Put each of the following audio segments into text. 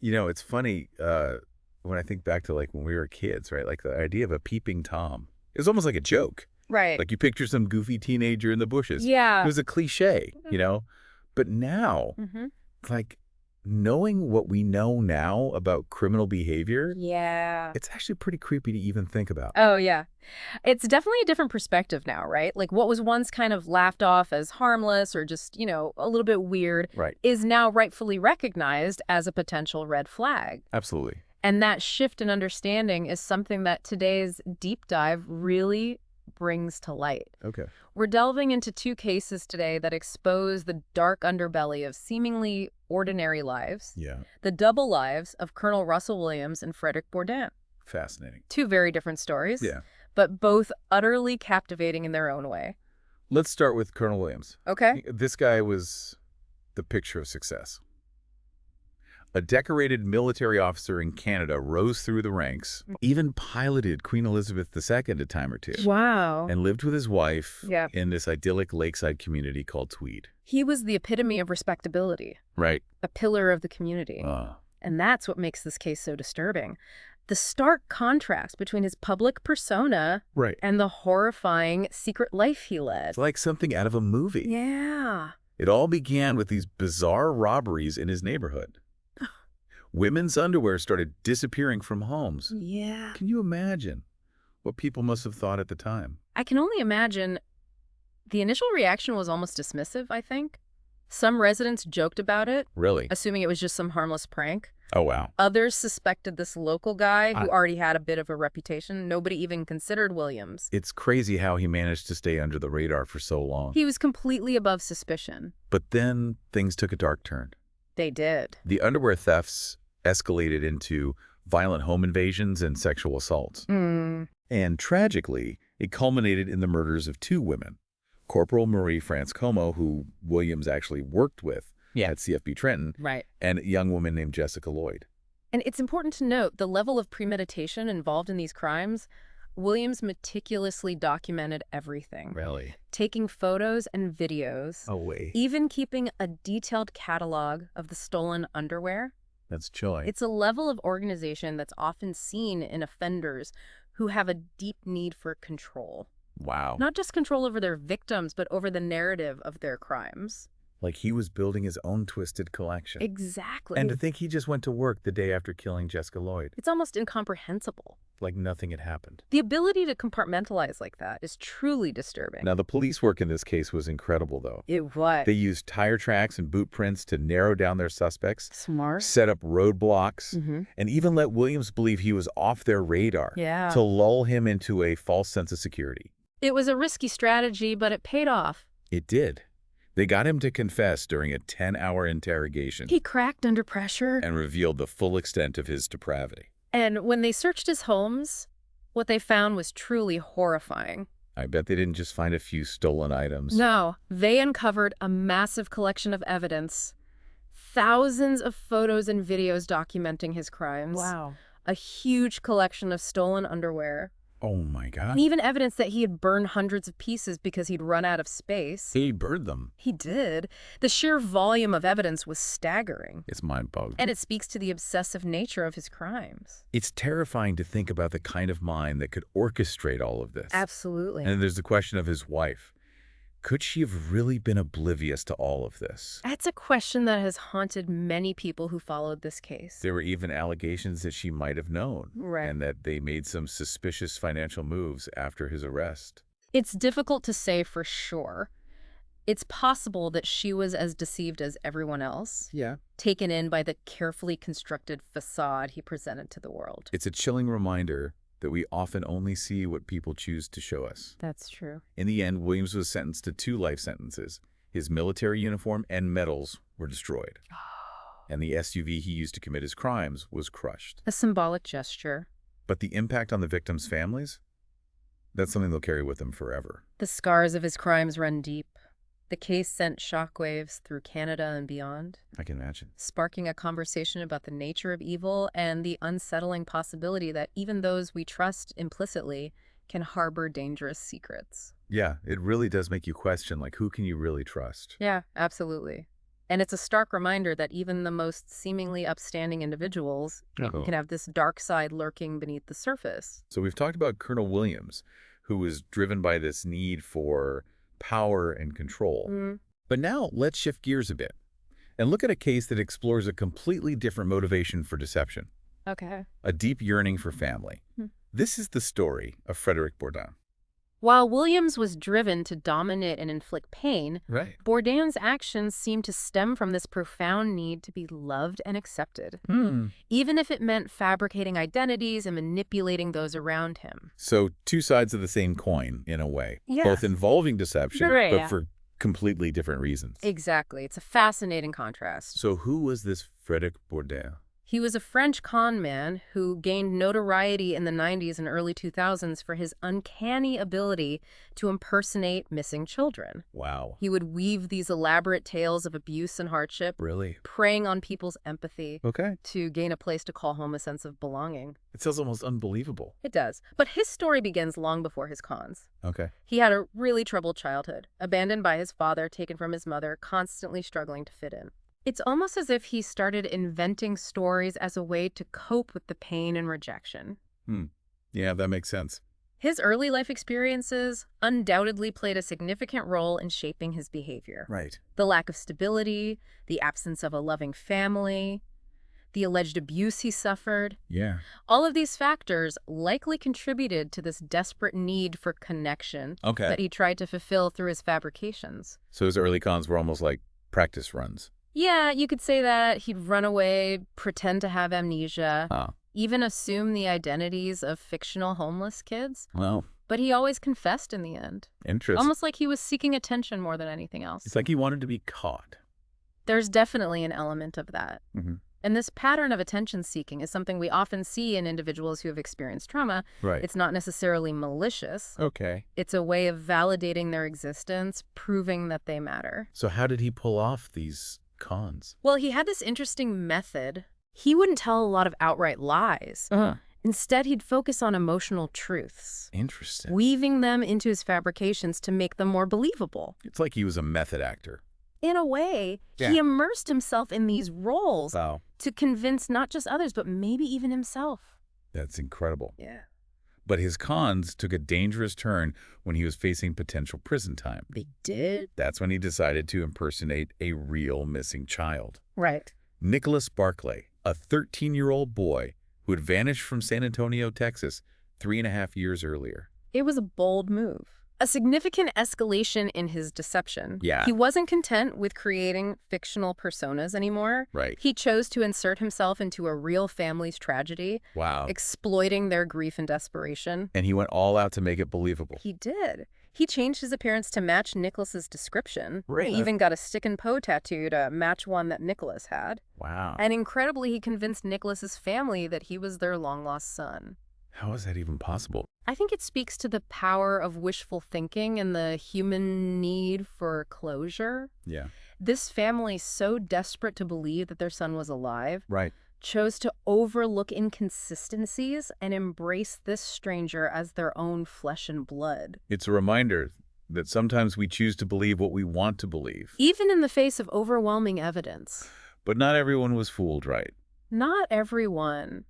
It's funny when I think back to like when we were kids, right? Like the idea of a peeping Tom is almost like a joke. Right. Like you picture some goofy teenager in the bushes. It Yeah. was a cliche. But now, Mm-hmm. like knowing what we know now about criminal behavior, Yeah. it's actually pretty creepy to even think about. Oh, yeah. It's definitely a different perspective now, right? Like what was once kind of laughed off as harmless or just, a little bit weird Right. is now rightfully recognized as a potential red flag. Absolutely. And that shift in understanding is something that today's deep dive really brings to light. Okay. We're delving into two cases today that expose the dark underbelly of seemingly ordinary lives, Yeah. the double lives of Colonel Russell Williams and Frederick Bourdin. Fascinating. Two very different stories, Yeah. but both utterly captivating in their own way. Let's start with Colonel Williams. Okay? This guy was the picture of success. A decorated military officer in Canada rose through the ranks, even piloted Queen Elizabeth II a time or two, Wow. and lived with his wife Yeah. in this idyllic lakeside community called Tweed. He was the epitome of respectability, Right. a pillar of the community. And that's what makes this case so disturbing. The stark contrast between his public persona Right. and the horrifying secret life he led. It's like something out of a movie. Yeah. It all began with these bizarre robberies in his neighborhood. Women's underwear started disappearing from homes. Yeah. Can you imagine what people must have thought at the time? I can only imagine the initial reaction was almost dismissive, I think. Some residents joked about it, Really? assuming it was just some harmless prank. Oh, wow. Others suspected this local guy who already had a bit of a reputation. Nobody even considered Williams. It's crazy how he managed to stay under the radar for so long. He was completely above suspicion. But then things took a dark turn. They did. The underwear thefts escalated into violent home invasions and sexual assaults. And tragically, it culminated in the murders of two women. Corporal Marie France Como, who Williams actually worked with at CFB Trenton, Right. and a young woman named Jessica Lloyd. And it's important to note the level of premeditation involved in these crimes. Williams meticulously documented everything, Really? taking photos and videos, Oh, wait. even keeping a detailed catalog of the stolen underwear. That's chilling. It's a level of organization that's often seen in offenders who have a deep need for control. Wow. Not just control over their victims, but over the narrative of their crimes. Like he was building his own twisted collection. Exactly. And to think he just went to work the day after killing Jessica Lloyd, It's almost incomprehensible. like nothing had happened. The ability to compartmentalize like that is truly disturbing. Now, the police work in this case was incredible, though. It was. They used tire tracks and boot prints to narrow down their suspects, Smart. set up roadblocks, Mm-hmm. and even let Williams believe he was off their radar Yeah. to lull him into a false sense of security. It was a risky strategy, but it paid off. It did. They got him to confess during a 10-hour interrogation He cracked under pressure. and revealed the full extent of his depravity. And when they searched his homes, what they found was truly horrifying. I bet they didn't just find a few stolen items. No, they uncovered a massive collection of evidence. Thousands of photos and videos documenting his crimes. A huge collection of stolen underwear. Oh, my God. And even evidence that he had burned hundreds of pieces because he'd run out of space. He burned them. He did. The sheer volume of evidence was staggering. It's mind-boggling. And it speaks to the obsessive nature of his crimes. It's terrifying to think about the kind of mind that could orchestrate all of this. Absolutely. And there's the question of his wife. Could she have really been oblivious to all of this? That's a question that has haunted many people who followed this case. There were even allegations that she might have known, Right. and that they made some suspicious financial moves after his arrest. It's difficult to say for sure. It's possible that she was as deceived as everyone else, Yeah. taken in by the carefully constructed facade he presented to the world. It's a chilling reminder that we often only see what people choose to show us. That's true. In the end, Williams was sentenced to 2 life sentences. His military uniform and medals were destroyed. And the SUV he used to commit his crimes was crushed. A symbolic gesture. But the impact on the victims' families? That's something they'll carry with them forever. The scars of his crimes run deep. The case sent shockwaves through Canada and beyond, I can imagine. sparking a conversation about the nature of evil and the unsettling possibility that even those we trust implicitly can harbor dangerous secrets. Yeah, it really does make you question, like, who can you really trust? Yeah, absolutely. And it's a stark reminder that even the most seemingly upstanding individuals can have this dark side lurking beneath the surface. So we've talked about Colonel Williams, who was driven by this need for power and control. But now let's shift gears a bit and look at a case that explores a completely different motivation for deception. Okay. A deep yearning for family. This is the story of Frederick Bourdin. While Williams was driven to dominate and inflict pain, Right. Bourdin's actions seemed to stem from this profound need to be loved and accepted, even if it meant fabricating identities and manipulating those around him. So two sides of the same coin, in a way. Yes. Both involving deception, Right, but yeah. for completely different reasons. Exactly. It's a fascinating contrast. So who was this Frederick Bourdin? He was a French con man who gained notoriety in the 90s and early 2000s for his uncanny ability to impersonate missing children. Wow. He would weave these elaborate tales of abuse and hardship, Really? preying on people's empathy Okay. to gain a place to call home a sense of belonging. It sounds almost unbelievable. It does. But his story begins long before his cons. Okay. He had a really troubled childhood, abandoned by his father, taken from his mother, constantly struggling to fit in. It's almost as if he started inventing stories as a way to cope with the pain and rejection. Yeah, that makes sense. His early life experiences undoubtedly played a significant role in shaping his behavior. Right. The lack of stability, the absence of a loving family, the alleged abuse he suffered. Yeah. All of these factors likely contributed to this desperate need for connection Okay. that he tried to fulfill through his fabrications. So his early cons were almost like practice runs. Yeah, you could say that. He'd run away, pretend to have amnesia, Oh. even assume the identities of fictional homeless kids. Well, But he always confessed in the end. interesting. Almost like he was seeking attention more than anything else. It's like he wanted to be caught. There's definitely an element of that. And this pattern of attention seeking is something we often see in individuals who have experienced trauma. Right. It's not necessarily malicious. Okay. It's a way of validating their existence, proving that they matter. So how did he pull off these cons? Well, he had this interesting method. He wouldn't tell a lot of outright lies. Instead, he'd focus on emotional truths, Interesting. weaving them into his fabrications to make them more believable. It's like he was a method actor. In a way, Yeah. he immersed himself in these roles Wow. to convince not just others, but maybe even himself. That's incredible. Yeah. But his cons took a dangerous turn when he was facing potential prison time. They did? That's when he decided to impersonate a real missing child. Right. Nicholas Barclay, a 13-year-old boy who had vanished from San Antonio, Texas, 3.5 years earlier. It was a bold move. A significant escalation in his deception. Yeah. He wasn't content with creating fictional personas anymore. Right. He chose to insert himself into a real family's tragedy, Wow. exploiting their grief and desperation. And he went all out to make it believable. He did. He changed his appearance to match Nicholas's description. Really? He even got a stick and Poe tattoo to match one that Nicholas had. Wow. And incredibly, he convinced Nicholas's family that he was their long-lost son. How is that even possible? I think it speaks to the power of wishful thinking and the human need for closure. Yeah. This family, so desperate to believe that their son was alive, Right. chose to overlook inconsistencies and embrace this stranger as their own flesh and blood. It's a reminder that sometimes we choose to believe what we want to believe. Even in the face of overwhelming evidence. But not everyone was fooled, right? Not everyone.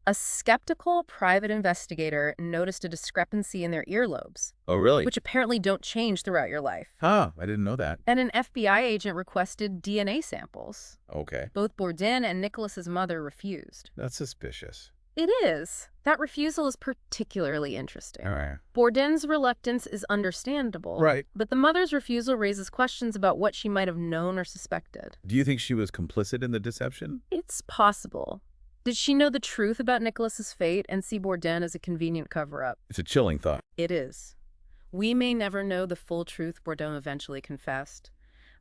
A skeptical private investigator noticed a discrepancy in their earlobes, Oh, really? which apparently don't change throughout your life. Ah, I didn't know that. And an FBI agent requested DNA samples. Okay. Both Bourdin and Nicholas's mother refused. That's suspicious. It is. That refusal is particularly interesting. All right. Bourdin's reluctance is understandable. Right. But the mother's refusal raises questions about what she might have known or suspected. Do you think she was complicit in the deception? It's possible. Did she know the truth about Nicholas's fate and see Bourdin as a convenient cover-up? It's a chilling thought. It is. We may never know the full truth Bourdin eventually confessed,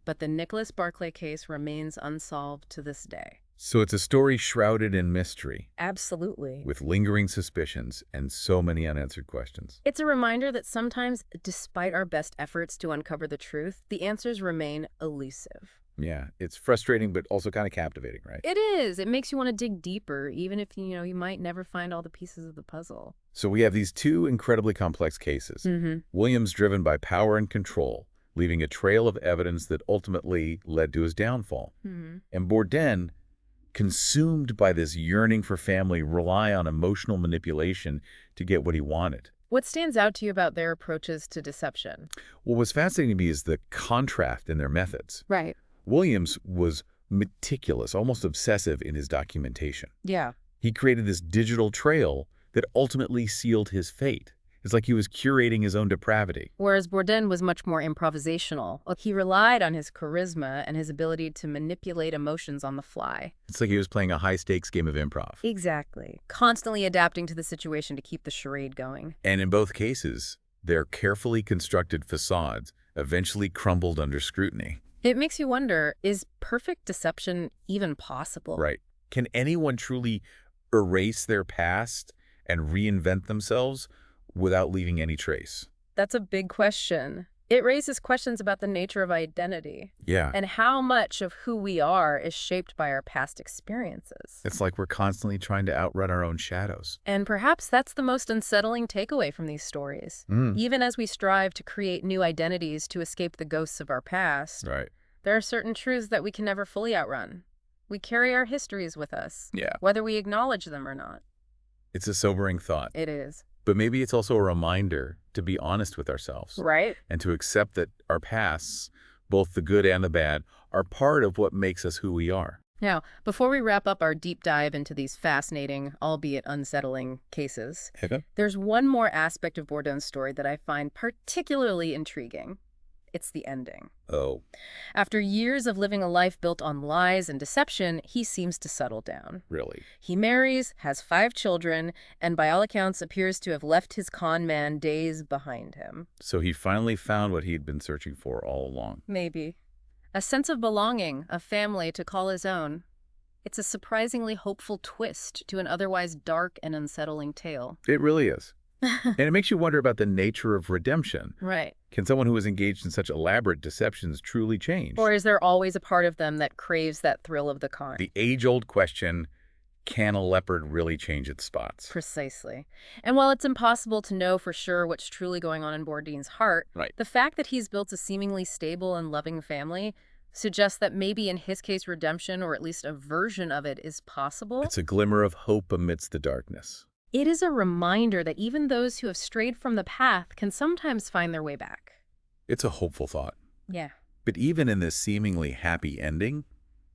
but the Nicholas Barclay case remains unsolved to this day. So it's a story shrouded in mystery, Absolutely. with lingering suspicions and so many unanswered questions. It's a reminder that sometimes, despite our best efforts to uncover the truth, the answers remain elusive. Yeah, it's frustrating, but also kind of captivating, right? It is. It makes you want to dig deeper, even if, you might never find all the pieces of the puzzle. So we have these two incredibly complex cases. Williams driven by power and control, leaving a trail of evidence that ultimately led to his downfall. Hmm. And Bourdain, consumed by this yearning for family, rely on emotional manipulation to get what he wanted. What stands out to you about their approaches to deception? What was fascinating to me is the contrast in their methods. Right. Williams was meticulous, almost obsessive in his documentation. Yeah. He created this digital trail that ultimately sealed his fate. It's like he was curating his own depravity. Whereas Bourdain was much more improvisational. He relied on his charisma and his ability to manipulate emotions on the fly. It's like he was playing a high-stakes game of improv. Exactly. Constantly adapting to the situation to keep the charade going. And in both cases, their carefully constructed facades eventually crumbled under scrutiny. It makes you wonder, is perfect deception even possible? Right. Can anyone truly erase their past and reinvent themselves without leaving any trace? That's a big question. It raises questions about the nature of identity Yeah. and how much of who we are is shaped by our past experiences. It's like we're constantly trying to outrun our own shadows. And perhaps that's the most unsettling takeaway from these stories. Even as we strive to create new identities to escape the ghosts of our past, Right. there are certain truths that we can never fully outrun. We carry our histories with us, Yeah. whether we acknowledge them or not. It's a sobering thought. It is. But maybe it's also a reminder to be honest with ourselves. Right? And to accept that our pasts, both the good and the bad, are part of what makes us who we are. Now, before we wrap up our deep dive into these fascinating, albeit unsettling cases, Okay. there's one more aspect of Bourdain's story that I find particularly intriguing. It's the ending. Oh, After years of living a life built on lies and deception, he seems to settle down. really? He marries, has 5 children, and by all accounts appears to have left his con man days behind him. So he finally found what he'd been searching for all along. Maybe. A sense of belonging, a family to call his own. It's a surprisingly hopeful twist to an otherwise dark and unsettling tale. It really is. And it makes you wonder about the nature of redemption. Right. Can someone who is engaged in such elaborate deceptions truly change? Or is there always a part of them that craves that thrill of the con? The age-old question, can a leopard really change its spots? Precisely. And while it's impossible to know for sure what's truly going on in Bourdain's heart, Right. the fact that he's built a seemingly stable and loving family suggests that maybe in his case redemption, or at least a version of it, is possible. It's a glimmer of hope amidst the darkness. It is a reminder that even those who have strayed from the path can sometimes find their way back. It's a hopeful thought. Yeah. But even in this seemingly happy ending,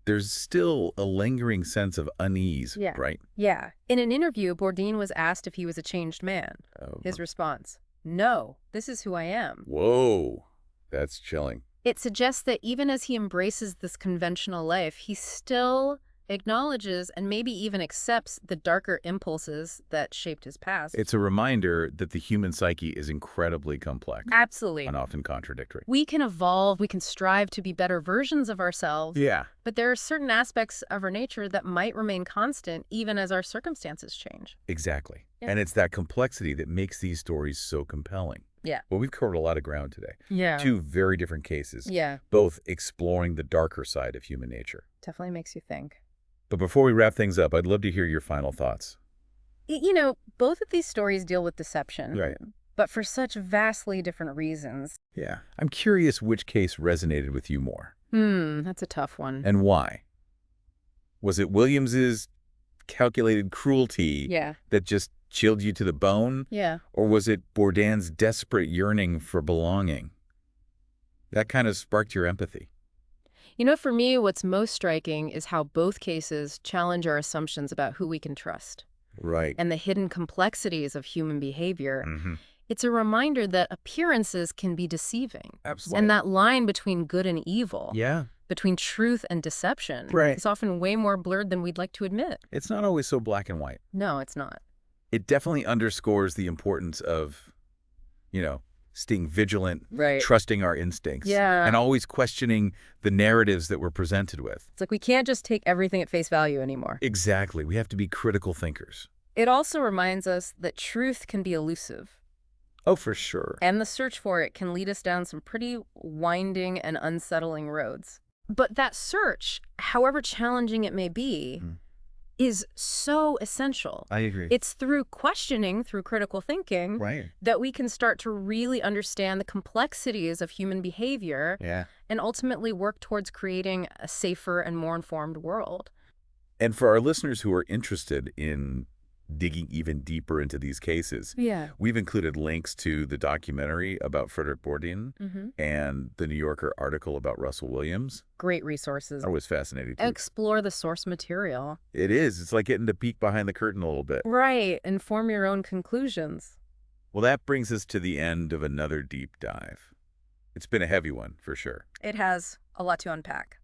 there's still a lingering sense of unease, Yeah. right? Yeah. In an interview, Bourdain was asked if he was a changed man. Oh, His response, "No, this is who I am." whoa, that's chilling. It suggests that even as he embraces this conventional life, he still acknowledges and maybe even accepts the darker impulses that shaped his past. It's a reminder that the human psyche is incredibly complex Absolutely. and often contradictory. We can evolve, we can strive to be better versions of ourselves, Yeah, but there are certain aspects of our nature that might remain constant even as our circumstances change. exactly. Yeah. And it's that complexity that makes these stories so compelling. Yeah. Well, we've covered a lot of ground today. Yeah. 2 very different cases, Yeah, both exploring the darker side of human nature. definitely makes you think. But before we wrap things up, I'd love to hear your final thoughts. You know, both of these stories deal with deception, Right. but for such vastly different reasons. Yeah. I'm curious which case resonated with you more That's a tough one. and why. Was it Williams's calculated cruelty Yeah. that just chilled you to the bone? Yeah. Or was it Bourdain's desperate yearning for belonging? That kind of sparked your empathy. You know, for me, what's most striking is how both cases challenge our assumptions about who we can trust Right. and the hidden complexities of human behavior. Mm-hmm. It's a reminder that appearances can be deceiving. Absolutely. And that line between good and evil, Yeah. between truth and deception, Right. is often way more blurred than we'd like to admit. It's not always so black and white. No, it's not. It definitely underscores the importance of, staying vigilant, Right. trusting our instincts, Yeah. and always questioning the narratives that we're presented with. It's like we can't just take everything at face value anymore. Exactly. We have to be critical thinkers. It also reminds us that truth can be elusive, Oh, for sure. and the search for it can lead us down some pretty winding and unsettling roads. But that search, however challenging it may be, is so essential. I agree. It's through questioning, through critical thinking, Right. that we can start to really understand the complexities of human behavior Yeah. and ultimately work towards creating a safer and more informed world. And for our listeners who are interested in digging even deeper into these cases, Yeah. we've included links to the documentary about Frederick Bourdieu Mm-hmm. and the New Yorker article about Russell Williams. Great resources. That was fascinating, too. Explore the source material. It is. It's like getting to peek behind the curtain a little bit. Right. And form your own conclusions. Well, that brings us to the end of another deep dive. It's been a heavy one, for sure. It has a lot to unpack.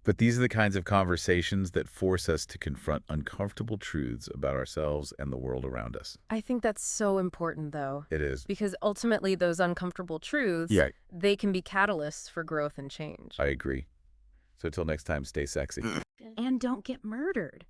But these are the kinds of conversations that force us to confront uncomfortable truths about ourselves and the world around us. I think that's so important, though. It is. Because ultimately, those uncomfortable truths, Yeah, they can be catalysts for growth and change. I agree. So until next time, stay sexy. And don't get murdered.